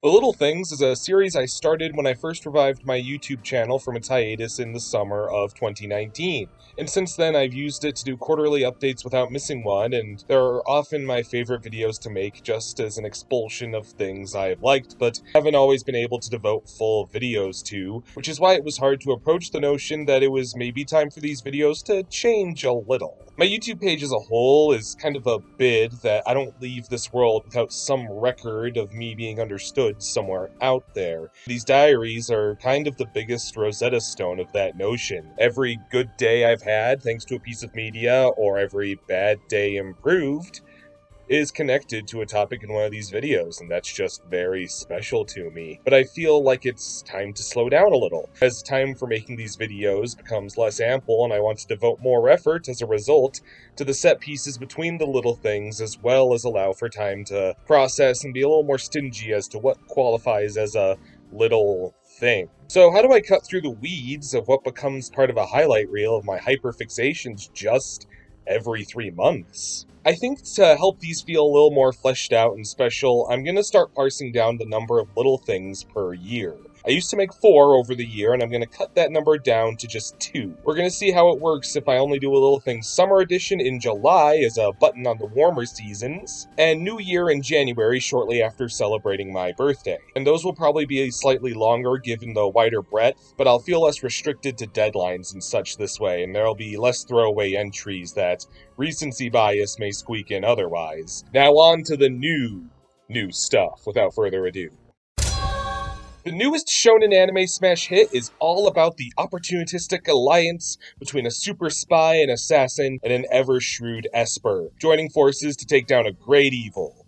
The Little Things is a series I started when I first revived my YouTube channel from its hiatus in the summer of 2019. And since then, I've used it to do quarterly updates without missing one, and they're often my favorite videos to make just as an expulsion of things I've liked, but haven't always been able to devote full videos to, which is why it was hard to approach the notion that it was maybe time for these videos to change a little. My YouTube page as a whole is kind of a bid that I don't leave this world without some record of me being understood somewhere out there. These diaries are kind of the biggest Rosetta Stone of that notion. Every good day I've had, thanks to a piece of media, or every bad day improved, is connected to a topic in one of these videos, and that's just very special to me. But I feel like it's time to slow down a little, as time for making these videos becomes less ample, and I want to devote more effort as a result to the set pieces between the little things, as well as allow for time to process and be a little more stingy as to what qualifies as a little thing. So how do I cut through the weeds of what becomes part of a highlight reel of my hyperfixations just every 3 months? I think to help these feel a little more fleshed out and special, I'm going to start parsing down the number of little things per year. I used to make 4 over the year, and I'm going to cut that number down to just 2. We're going to see how it works if I only do a Little Things Summer Edition in July as a button on the warmer seasons, and New Year in January shortly after celebrating my birthday. And those will probably be slightly longer given the wider breadth, but I'll feel less restricted to deadlines and such this way, and there'll be less throwaway entries that recency bias may squeak in otherwise. Now on to the new stuff, without further ado. The newest shonen anime smash hit is all about the opportunistic alliance between a super spy and assassin and an ever-shrewd Esper, joining forces to take down a great evil.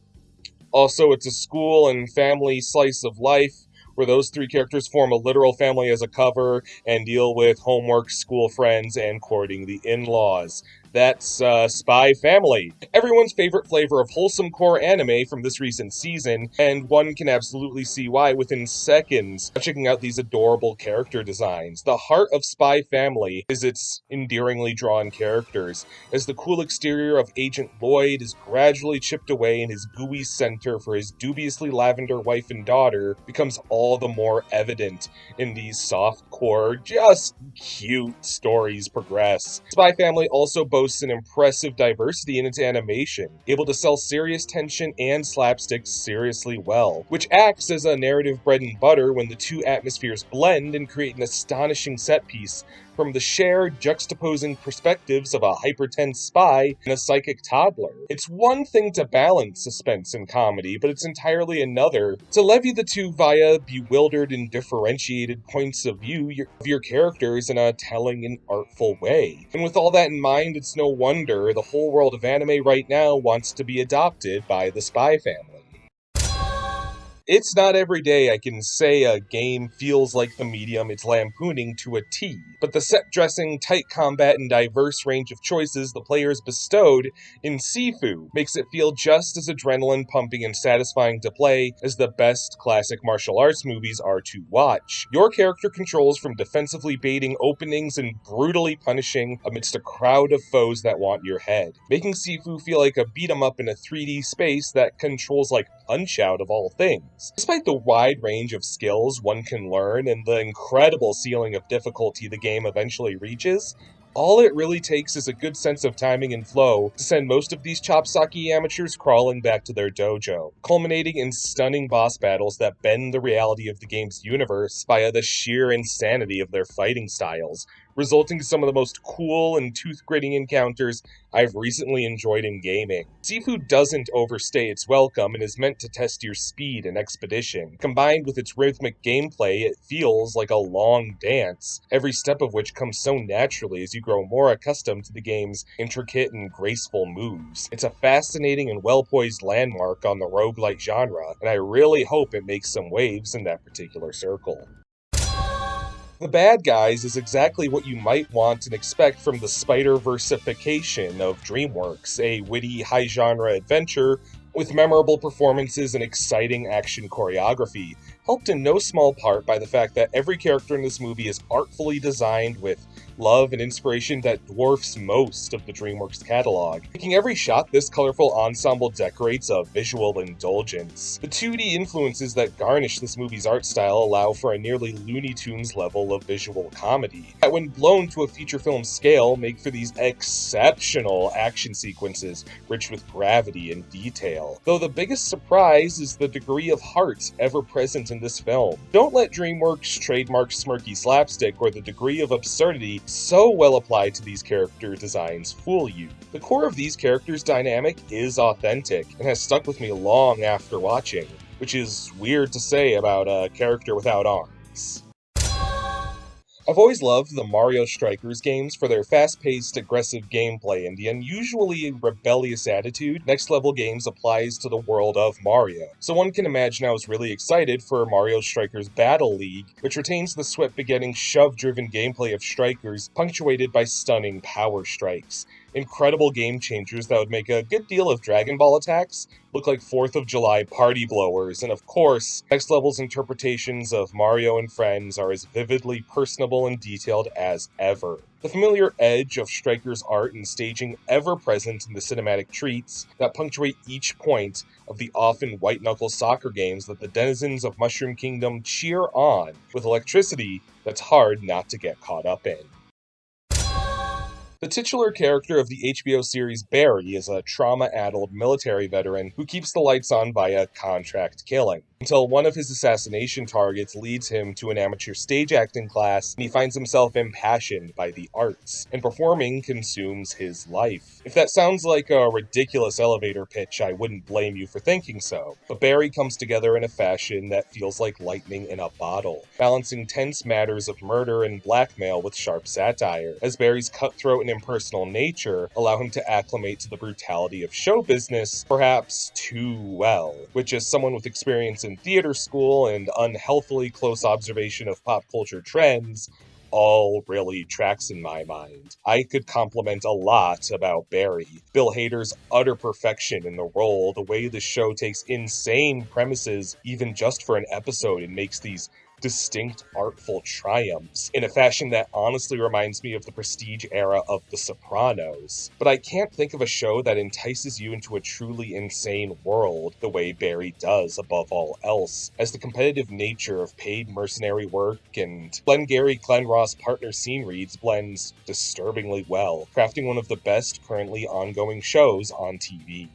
Also, it's a school and family slice of life, where those 3 characters form a literal family as a cover and deal with homework, school friends, and courting the in-laws. That's Spy Family. Everyone's favorite flavor of wholesome core anime from this recent season, and one can absolutely see why within seconds of checking out these adorable character designs. The heart of Spy Family is its endearingly drawn characters, as the cool exterior of Agent Lloyd is gradually chipped away and his gooey center for his dubiously lavender wife and daughter becomes all the more evident in these soft-core, just cute stories progress. Spy Family also boasts an impressive diversity in its animation, able to sell serious tension and slapstick seriously well, which acts as a narrative bread and butter when the two atmospheres blend and create an astonishing set piece from the shared, juxtaposing perspectives of a hypertense spy and a psychic toddler. It's one thing to balance suspense and comedy, but it's entirely another to levy the two via bewildered and differentiated points of view of your characters in a telling and artful way. And with all that in mind, it's no wonder the whole world of anime right now wants to be adopted by the Spy Family. It's not every day I can say a game feels like the medium it's lampooning to a T, but the set dressing, tight combat, and diverse range of choices the players bestowed in Sifu makes it feel just as adrenaline-pumping and satisfying to play as the best classic martial arts movies are to watch. Your character controls from defensively baiting openings and brutally punishing amidst a crowd of foes that want your head, making Sifu feel like a beat-em-up in a 3D space that controls like Punch-Out of all things. Despite the wide range of skills one can learn and the incredible ceiling of difficulty the game eventually reaches, all it really takes is a good sense of timing and flow to send most of these chopsocky amateurs crawling back to their dojo, culminating in stunning boss battles that bend the reality of the game's universe via the sheer insanity of their fighting styles, resulting in some of the most cool and tooth-gritting encounters I've recently enjoyed in gaming. Sifu doesn't overstay its welcome and is meant to test your speed and expedition. Combined with its rhythmic gameplay, it feels like a long dance, every step of which comes so naturally as you grow more accustomed to the game's intricate and graceful moves. It's a fascinating and well-poised landmark on the roguelike genre, and I really hope it makes some waves in that particular circle. The Bad Guys is exactly what you might want and expect from the Spider-Versification of DreamWorks, a witty, high-genre adventure with memorable performances and exciting action choreography, helped in no small part by the fact that every character in this movie is artfully designed with love, and inspiration that dwarfs most of the DreamWorks catalog. Making every shot this colorful ensemble decorates a visual indulgence. The 2D influences that garnish this movie's art style allow for a nearly Looney Tunes level of visual comedy, that when blown to a feature film scale make for these exceptional action sequences rich with gravity and detail. Though the biggest surprise is the degree of heart ever present in this film. Don't let DreamWorks' trademark smirky slapstick or the degree of absurdity so well applied to these character designs fool you. The core of these characters' dynamic is authentic and has stuck with me long after watching, which is weird to say about a character without arms. I've always loved the Mario Strikers games for their fast-paced, aggressive gameplay and the unusually rebellious attitude Next Level Games applies to the world of Mario. So one can imagine I was really excited for Mario Strikers Battle League, which retains the sweat-begetting, shove-driven gameplay of Strikers, punctuated by stunning power strikes. Incredible game changers that would make a good deal of Dragon Ball attacks look like 4th of July party blowers, and of course, Next Level's interpretations of Mario and friends are as vividly personable and detailed as ever. The familiar edge of Striker's art and staging ever present in the cinematic treats that punctuate each point of the often white-knuckle soccer games that the denizens of Mushroom Kingdom cheer on with electricity that's hard not to get caught up in. The titular character of the HBO series Barry is a trauma-addled military veteran who keeps the lights on via contract killing, until one of his assassination targets leads him to an amateur stage acting class and he finds himself impassioned by the arts, and performing consumes his life. If that sounds like a ridiculous elevator pitch, I wouldn't blame you for thinking so, but Barry comes together in a fashion that feels like lightning in a bottle, balancing tense matters of murder and blackmail with sharp satire, as Barry's cutthroat and impersonal nature allow him to acclimate to the brutality of show business perhaps too well, which as someone with experience in theater school and unhealthily close observation of pop culture trends, all really tracks in my mind. I could compliment a lot about Barry. Bill Hader's utter perfection in the role, the way the show takes insane premises even just for an episode and makes these distinct artful triumphs in a fashion that honestly reminds me of the prestige era of The Sopranos. But I can't think of a show that entices you into a truly insane world the way Barry does above all else, as the competitive nature of paid mercenary work and Glengarry Glen Ross partner scene reads blends disturbingly well, crafting one of the best currently ongoing shows on TV.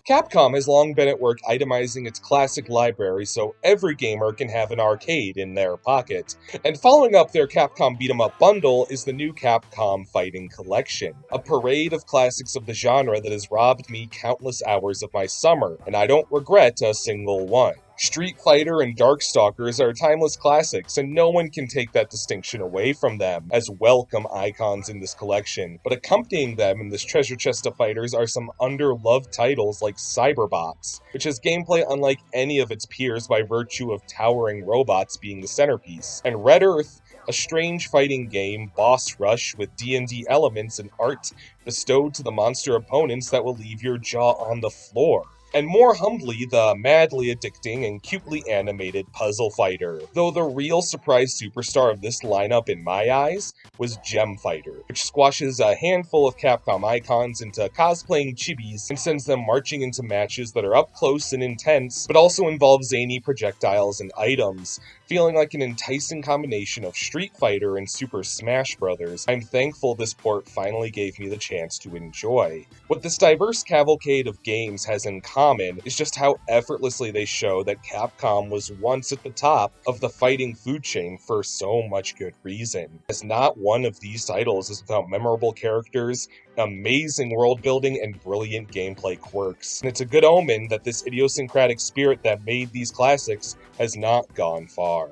Capcom has long been at work itemizing its classic library so every gamer can have an arcade in their pocket. And following up their Capcom Beat-em-up bundle is the new Capcom Fighting Collection, a parade of classics of the genre that has robbed me countless hours of my summer, and I don't regret a single one. Street Fighter and Darkstalkers are timeless classics, and no one can take that distinction away from them as welcome icons in this collection. But accompanying them in this treasure chest of fighters are some underloved titles like Cyberbots, which has gameplay unlike any of its peers by virtue of towering robots being the centerpiece, and Red Earth, a strange fighting game, boss rush with D&D elements and art bestowed to the monster opponents that will leave your jaw on the floor. And more humbly, the madly addicting and cutely animated Puzzle Fighter, though the real surprise superstar of this lineup in my eyes was Gem Fighter, which squashes a handful of Capcom icons into cosplaying chibis and sends them marching into matches that are up close and intense, but also involve zany projectiles and items, feeling like an enticing combination of Street Fighter and Super Smash Bros. I'm thankful this port finally gave me the chance to enjoy. What this diverse cavalcade of games has in common is just how effortlessly they show that Capcom was once at the top of the fighting food chain for so much good reason, as not one of these titles is without memorable characters, amazing world building, and brilliant gameplay quirks. And it's a good omen that this idiosyncratic spirit that made these classics has not gone far.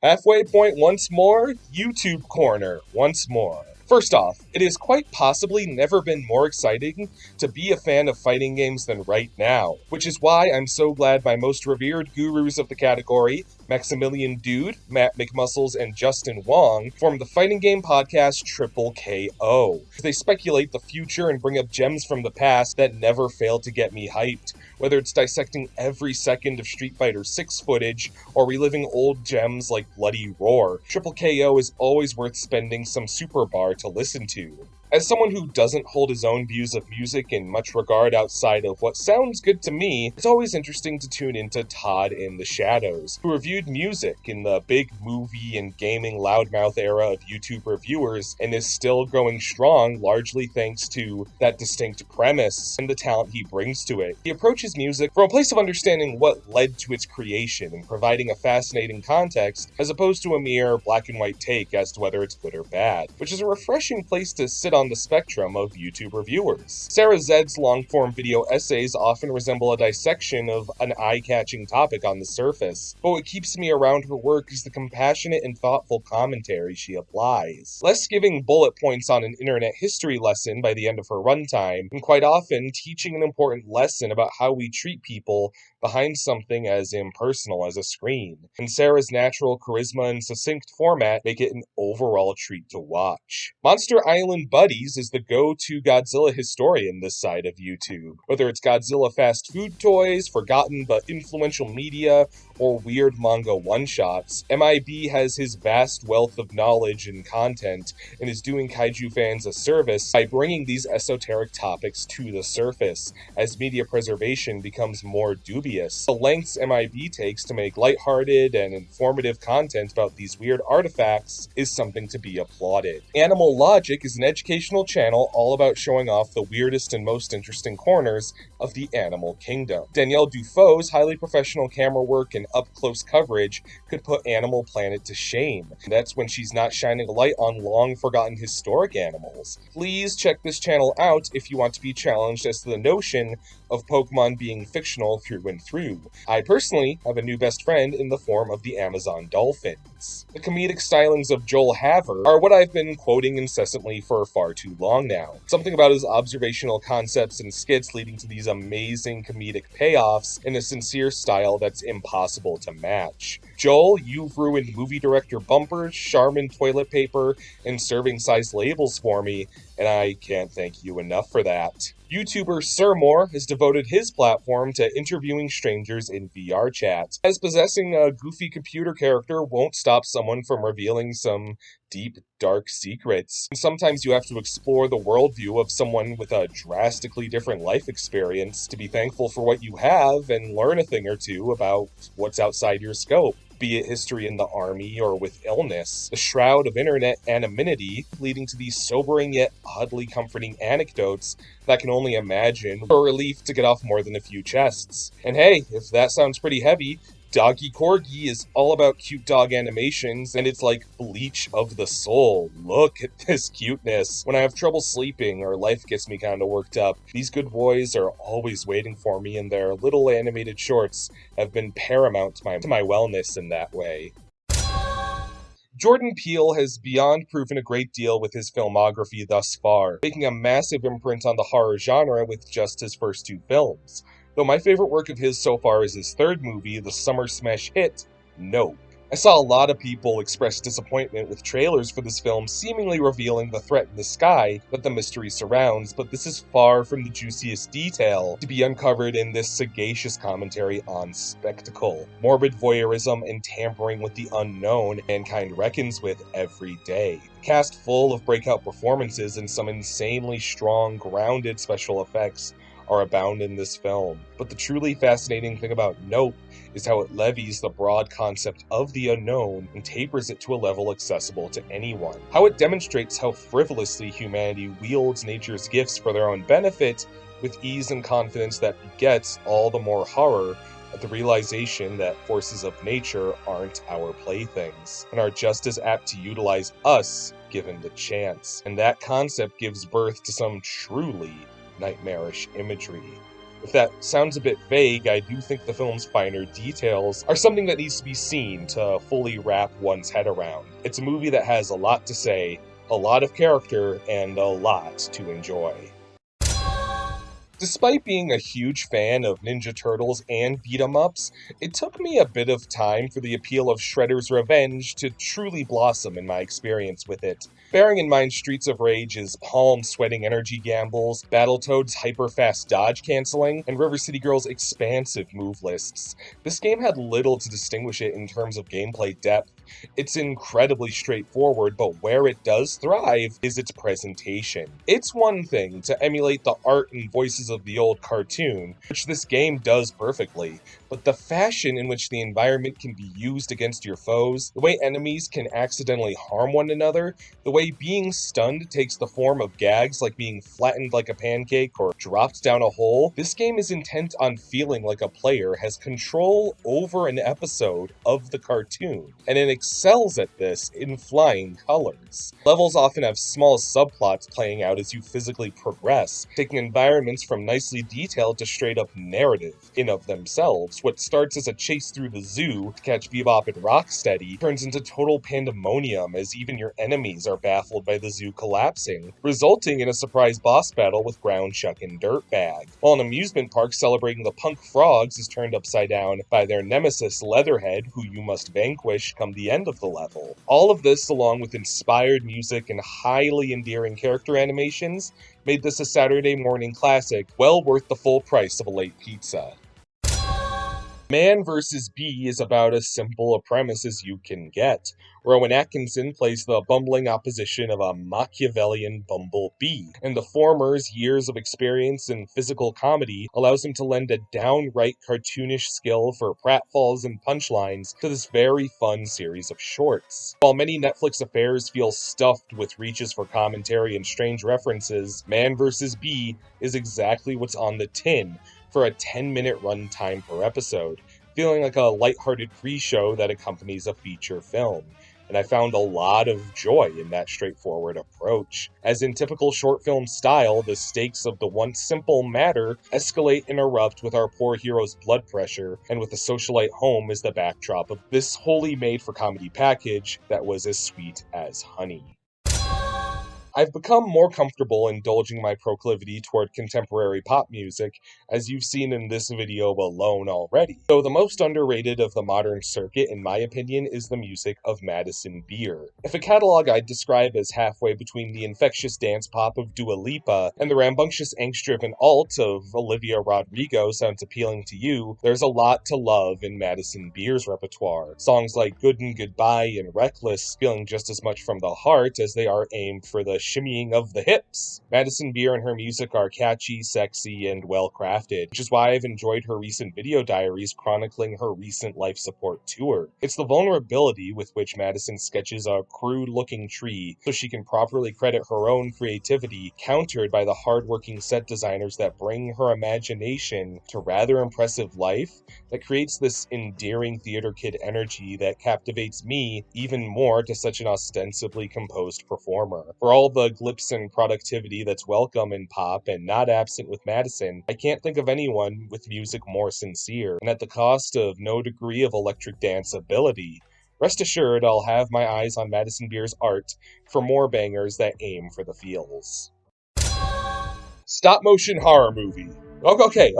Halfway point once more, YouTube Corner once more. First off, it has quite possibly never been more exciting to be a fan of fighting games than right now, which is why I'm so glad my most revered gurus of the category, Maximilian Dude, Matt McMuscles, and Justin Wong form the fighting game podcast Triple KO. They speculate the future and bring up gems from the past that never fail to get me hyped, whether it's dissecting every second of Street Fighter 6 footage or reliving old gems like Bloody Roar. Triple KO is always worth spending some super bar to listen to. As someone who doesn't hold his own views of music in much regard outside of what sounds good to me, it's always interesting to tune into Todd in the Shadows, who reviewed music in the big movie and gaming loudmouth era of YouTube reviewers and is still growing strong largely thanks to that distinct premise and the talent he brings to it. He approaches music from a place of understanding what led to its creation and providing a fascinating context as opposed to a mere black and white take as to whether it's good or bad, which is a refreshing place to sit on the spectrum of YouTube reviewers. Sarah Zed's long-form video essays often resemble a dissection of an eye-catching topic on the surface, but what keeps me around her work is the compassionate and thoughtful commentary she applies. Less giving bullet points on an internet history lesson by the end of her runtime, and quite often teaching an important lesson about how we treat people behind something as impersonal as a screen. And Sarah's natural charisma and succinct format make it an overall treat to watch. Monster Island Buddies is the go-to Godzilla historian this side of YouTube. Whether it's Godzilla fast food toys, forgotten but influential media, or weird manga one-shots, MIB has his vast wealth of knowledge and content and is doing kaiju fans a service by bringing these esoteric topics to the surface as media preservation becomes more dubious. The lengths MIB takes to make lighthearted and informative content about these weird artifacts is something to be applauded. Animal Logic is an educational channel all about showing off the weirdest and most interesting corners of the animal kingdom. Danielle Dufault's highly professional camera work and up-close coverage could put Animal Planet to shame. That's when she's not shining a light on long-forgotten historic animals. Please check this channel out if you want to be challenged as to the notion of Pokemon being fictional through and through. I personally have a new best friend in the form of the Amazon dolphins. The comedic stylings of Joel Haver are what I've been quoting incessantly for far too long now. Something about his observational concepts and skits leading to these amazing comedic payoffs in a sincere style that's impossible to match. Joel, you've ruined movie director bumpers, Charmin toilet paper, and serving-sized labels for me, and I can't thank you enough for that. YouTuber Sir Moore has devoted his platform to interviewing strangers in VR chat, as possessing a goofy computer character won't stop someone from revealing some deep, dark secrets. And sometimes you have to explore the worldview of someone with a drastically different life experience to be thankful for what you have and learn a thing or two about what's outside your scope. Be it history in the army or with illness, the shroud of internet anonymity leading to these sobering yet oddly comforting anecdotes that I can only imagine a relief to get off more than a few chests. And hey, if that sounds pretty heavy, Doggy Corgi is all about cute dog animations, and it's like bleach of the soul. Look at this cuteness. When I have trouble sleeping or life gets me kind of worked up, these good boys are always waiting for me, and their little animated shorts have been paramount to my wellness in that way. Jordan Peele has beyond proven a great deal with his filmography thus far, making a massive imprint on the horror genre with just his first two films. Though my favorite work of his so far is his third movie, the summer smash hit, Nope. I saw a lot of people express disappointment with trailers for this film seemingly revealing the threat in the sky that the mystery surrounds, but this is far from the juiciest detail to be uncovered in this sagacious commentary on spectacle, morbid voyeurism, and tampering with the unknown mankind reckons with every day. A cast full of breakout performances and some insanely strong, grounded special effects are abound in this film. But the truly fascinating thing about Nope is how it levies the broad concept of the unknown and tapers it to a level accessible to anyone. How it demonstrates how frivolously humanity wields nature's gifts for their own benefit with ease and confidence that begets all the more horror at the realization that forces of nature aren't our playthings and are just as apt to utilize us given the chance. And that concept gives birth to some truly nightmarish imagery. If that sounds a bit vague, I do think the film's finer details are something that needs to be seen to fully wrap one's head around. It's a movie that has a lot to say, a lot of character, and a lot to enjoy. Despite being a huge fan of Ninja Turtles and beat-em-ups, it took me a bit of time for the appeal of Shredder's Revenge to truly blossom in my experience with it. Bearing in mind Streets of Rage's palm-sweating energy gambles, Battletoads' hyper-fast dodge canceling, and River City Girls' expansive move lists, this game had little to distinguish it in terms of gameplay depth. It's incredibly straightforward, but where it does thrive is its presentation. It's one thing to emulate the art and voices of the old cartoon, which this game does perfectly, but the fashion in which the environment can be used against your foes, the way enemies can accidentally harm one another, the way being stunned takes the form of gags like being flattened like a pancake or dropped down a hole, this game is intent on feeling like a player has control over an episode of the cartoon, and it excels at this in flying colors. Levels often have small subplots playing out as you physically progress, taking environments from nicely detailed to straight up narrative in of themselves. What starts as a chase through the zoo to catch Bebop and Rocksteady turns into total pandemonium as even your enemies are baffled by the zoo collapsing, resulting in a surprise boss battle with Ground Chuck and Dirtbag, while an amusement park celebrating the punk frogs is turned upside down by their nemesis Leatherhead, who you must vanquish come the end of the level. All of this, along with inspired music and highly endearing character animations, made this a Saturday morning classic, well worth the full price of a late pizza. Man vs. Bee is about as simple a premise as you can get. Rowan Atkinson plays the bumbling opposition of a Machiavellian bumblebee, and the former's years of experience in physical comedy allows him to lend a downright cartoonish skill for pratfalls and punchlines to this very fun series of shorts. While many Netflix affairs feel stuffed with reaches for commentary and strange references, Man vs. Bee is exactly what's on the tin, for a 10-minute runtime per episode, feeling like a lighthearted pre-show that accompanies a feature film. And I found a lot of joy in that straightforward approach. As in typical short film style, the stakes of the once simple matter escalate and erupt with our poor hero's blood pressure, and with the socialite home as the backdrop of this wholly made-for-comedy package that was as sweet as honey. I've become more comfortable indulging my proclivity toward contemporary pop music, as you've seen in this video alone already. Though the most underrated of the modern circuit, in my opinion, is the music of Madison Beer. If a catalog I'd describe as halfway between the infectious dance pop of Dua Lipa and the rambunctious angst-driven alt of Olivia Rodrigo sounds appealing to you, there's a lot to love in Madison Beer's repertoire. Songs like Good and Goodbye and Reckless feeling just as much from the heart as they are aimed for the shimmying of the hips. Madison Beer and her music are catchy, sexy, and well-crafted, which is why I've enjoyed her recent video diaries chronicling her recent life support tour. It's the vulnerability with which Madison sketches a crude-looking tree so she can properly credit her own creativity, countered by the hard-working set designers that bring her imagination to rather impressive life, that creates this endearing theater kid energy that captivates me even more to such an ostensibly composed performer. For all the glitz and productivity that's welcome in pop and not absent with Madison, I can't think of anyone with music more sincere, and at the cost of no degree of electric dance ability. Rest assured, I'll have my eyes on Madison Beer's art for more bangers that aim for the feels. Stop-motion horror movie. Okay.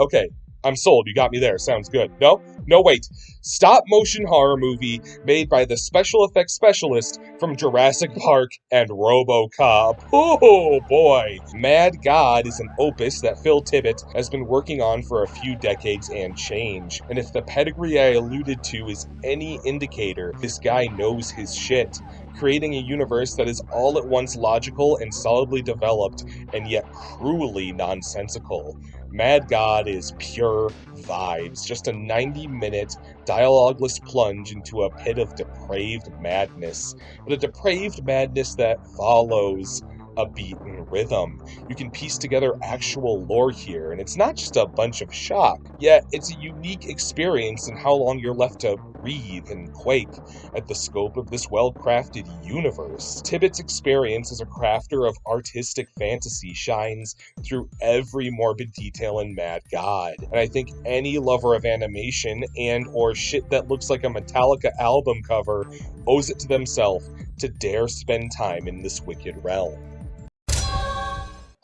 I'm sold. You got me there. Sounds good. No, wait. Stop-motion horror movie made by the special effects specialist from Jurassic Park and RoboCop. Oh boy. Mad God is an opus that Phil Tippett has been working on for a few decades and change. And if the pedigree I alluded to is any indicator, this guy knows his shit, creating a universe that is all at once logical and solidly developed, and yet cruelly nonsensical. Mad God is pure vibes, just a 90-minute, dialogueless plunge into a pit of depraved madness, but a depraved madness that follows a beat and rhythm. You can piece together actual lore here, and it's not just a bunch of shock, yet it's a unique experience in how long you're left to breathe and quake at the scope of this well-crafted universe. Tippett's experience as a crafter of artistic fantasy shines through every morbid detail in Mad God, and I think any lover of animation and or shit that looks like a Metallica album cover owes it to themselves to dare spend time in this wicked realm.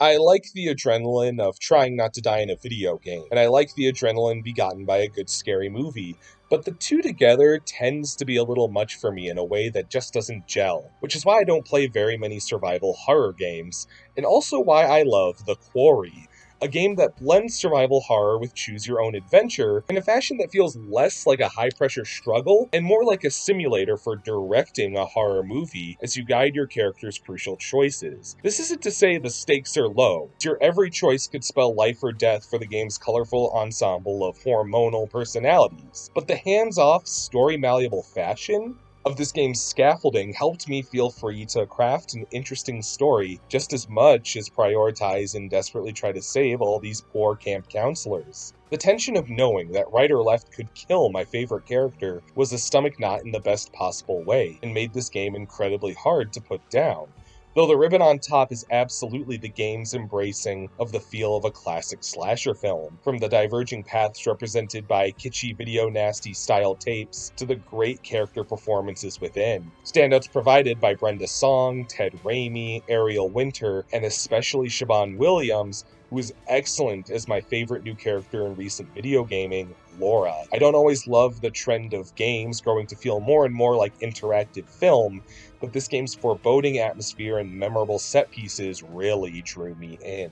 I like the adrenaline of trying not to die in a video game, and I like the adrenaline begotten by a good scary movie, but the two together tends to be a little much for me in a way that just doesn't gel, which is why I don't play very many survival horror games, and also why I love The Quarry, a game that blends survival horror with choose your own adventure in a fashion that feels less like a high pressure struggle and more like a simulator for directing a horror movie as you guide your character's crucial choices. This isn't to say the stakes are low. Your every choice could spell life or death for the game's colorful ensemble of hormonal personalities, but the hands off, story malleable fashion of this game's scaffolding helped me feel free to craft an interesting story just as much as prioritize and desperately try to save all these poor camp counselors. The tension of knowing that right or left could kill my favorite character was a stomach knot in the best possible way, and made this game incredibly hard to put down. Though the ribbon on top is absolutely the game's embracing of the feel of a classic slasher film, from the diverging paths represented by kitschy video nasty style tapes to the great character performances within. Standouts provided by Brenda Song, Ted Raimi, Ariel Winter, and especially Siobhan Williams, who is excellent as my favorite new character in recent video gaming, Laura. I don't always love the trend of games growing to feel more and more like interactive film, but this game's foreboding atmosphere and memorable set pieces really drew me in.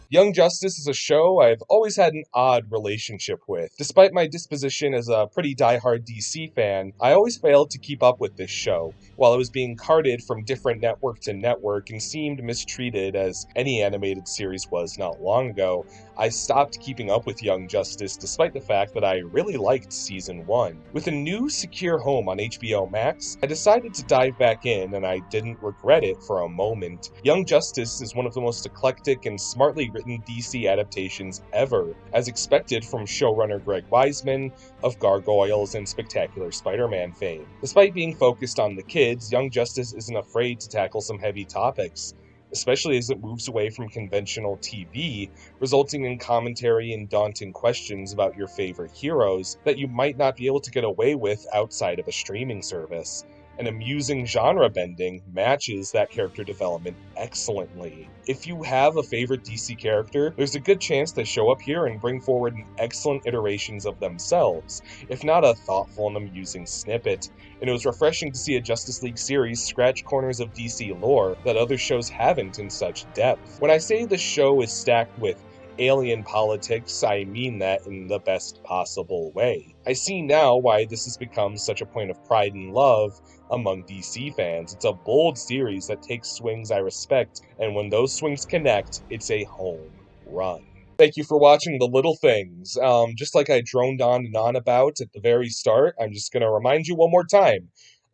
Young Justice is a show I've always had an odd relationship with. Despite my disposition as a pretty diehard DC fan, I always failed to keep up with this show. While it was being carted from different network to network and seemed mistreated as any animated series was not long ago, I stopped keeping up with Young Justice despite the fact that I really liked Season 1. With a new secure home on HBO Max, I decided to dive back in and I didn't regret it for a moment. Young Justice is one of the most eclectic and smartly written DC adaptations ever, as expected from showrunner Greg Weisman of Gargoyles and Spectacular Spider-Man fame. Despite being focused on the kids, Young Justice isn't afraid to tackle some heavy topics, especially as it moves away from conventional TV, resulting in commentary and daunting questions about your favorite heroes that you might not be able to get away with outside of a streaming service. An amusing genre bending matches that character development excellently. If you have a favorite DC character, there's a good chance they show up here and bring forward excellent iterations of themselves, if not a thoughtful and amusing snippet. And it was refreshing to see a Justice League series scratch corners of DC lore that other shows haven't in such depth. When I say the show is stacked with alien politics, I mean that in the best possible way. I see now why this has become such a point of pride and love among DC fans. It's a bold series that takes swings I respect, and when those swings connect, it's a home run. Thank you for watching The Little Things. Just like I droned on and on about at the very start, I'm just going to remind you one more time.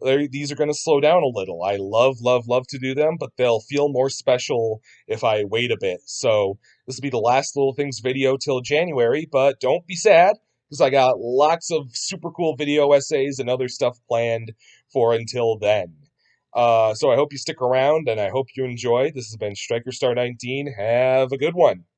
These are going to slow down a little. I love, love, love to do them, but they'll feel more special if I wait a bit. So this will be the last Little Things video till January, but don't be sad, because I got lots of super cool video essays and other stuff planned for until then. So I hope you stick around, and I hope you enjoy. This has been Striker Star 19. Have a good one.